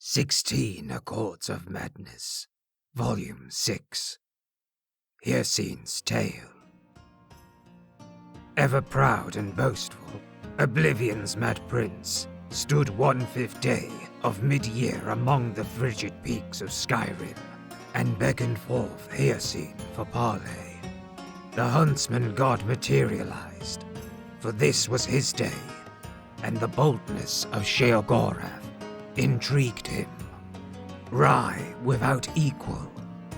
16 Accords of Madness, Volume 6. Hircine's Tale. Ever proud and boastful, Oblivion's mad prince stood 1/5 day of mid-year among the frigid peaks of Skyrim, and beckoned forth Hircine for parley. The huntsman god materialized, for this was his day, and the boldness of Sheogorath intrigued him. Wry without equal,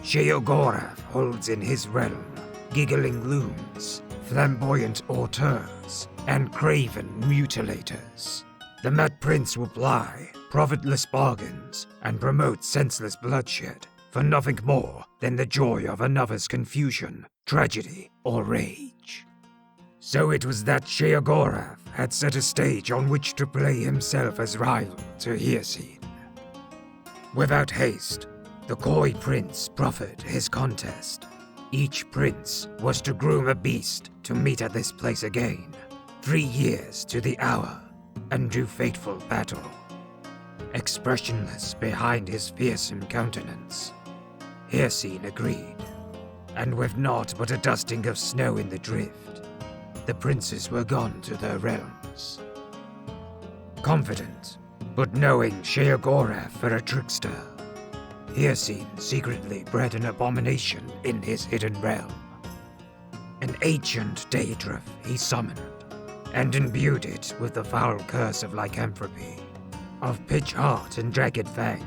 Sheogorath holds in his realm giggling loons, flamboyant auteurs, and craven mutilators. The Mad Prince will ply profitless bargains and promote senseless bloodshed for nothing more than the joy of another's confusion, tragedy, or rage. So it was that Sheogorath had set a stage on which to play himself as rival to Hircine. Without haste, the coy prince proffered his contest. Each prince was to groom a beast to meet at this place again, 3 years to the hour, and do fateful battle. Expressionless behind his fearsome countenance, Hircine agreed, and with naught but a dusting of snow in the drift, the princes were gone to their realms. Confident, but knowing Sheogorath for a trickster, Hircine secretly bred an abomination in his hidden realm. An ancient Daedroth he summoned, and imbued it with the foul curse of lycanthropy. Of pitch heart and jagged fang,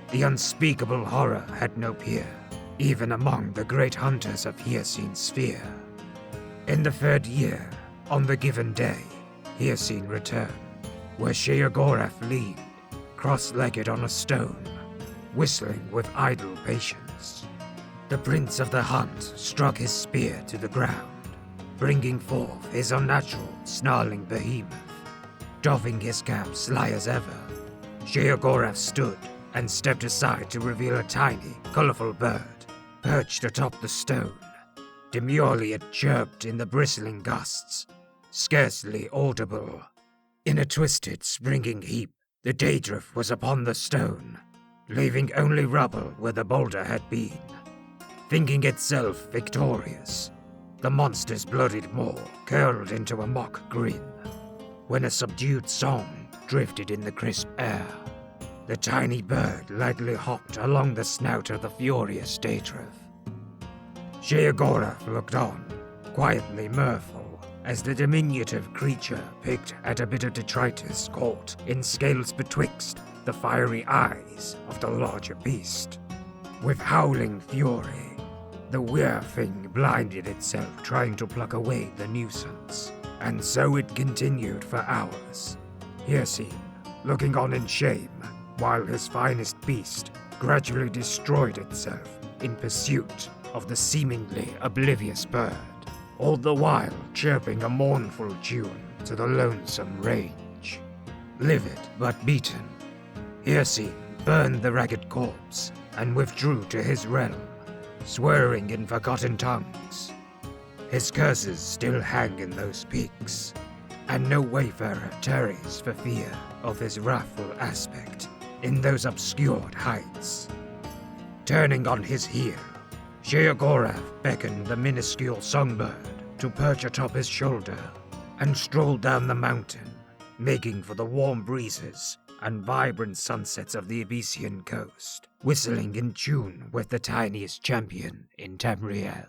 the unspeakable horror had no peer, even among the great hunters of Hircine's sphere. In the 3rd year, on the given day, Hircine returned, where Sheogorath leaned, cross-legged on a stone, whistling with idle patience. The prince of the hunt struck his spear to the ground, bringing forth his unnatural, snarling behemoth. Doffing his cap sly as ever, Sheogorath stood and stepped aside to reveal a tiny, colorful bird perched atop the stone. Demurely it chirped in the bristling gusts, scarcely audible. In a twisted, springing heap, the Daedroth was upon the stone, leaving only rubble where the boulder had been. Thinking itself victorious, the monster's bloodied maw curled into a mock grin, when a subdued song drifted in the crisp air. The tiny bird lightly hopped along the snout of the furious Daedroth. Sheogorath looked on, quietly mirthful, as the diminutive creature picked at a bit of detritus caught in scales betwixt the fiery eyes of the larger beast. With howling fury, the weird thing blinded itself trying to pluck away the nuisance, and so it continued for hours. Hircine, looking on in shame, while his finest beast gradually destroyed itself in pursuit of the seemingly oblivious bird, all the while chirping a mournful tune to the lonesome range. Livid but beaten, Hircine burned the ragged corpse and withdrew to his realm, swearing in forgotten tongues. His curses still hang in those peaks, and no wayfarer tarries for fear of his wrathful aspect in those obscured heights. Turning on his heel, Sheogorath beckoned the minuscule songbird to perch atop his shoulder and stroll down the mountain, making for the warm breezes and vibrant sunsets of the Abyssian coast, whistling in tune with the tiniest champion in Tamriel.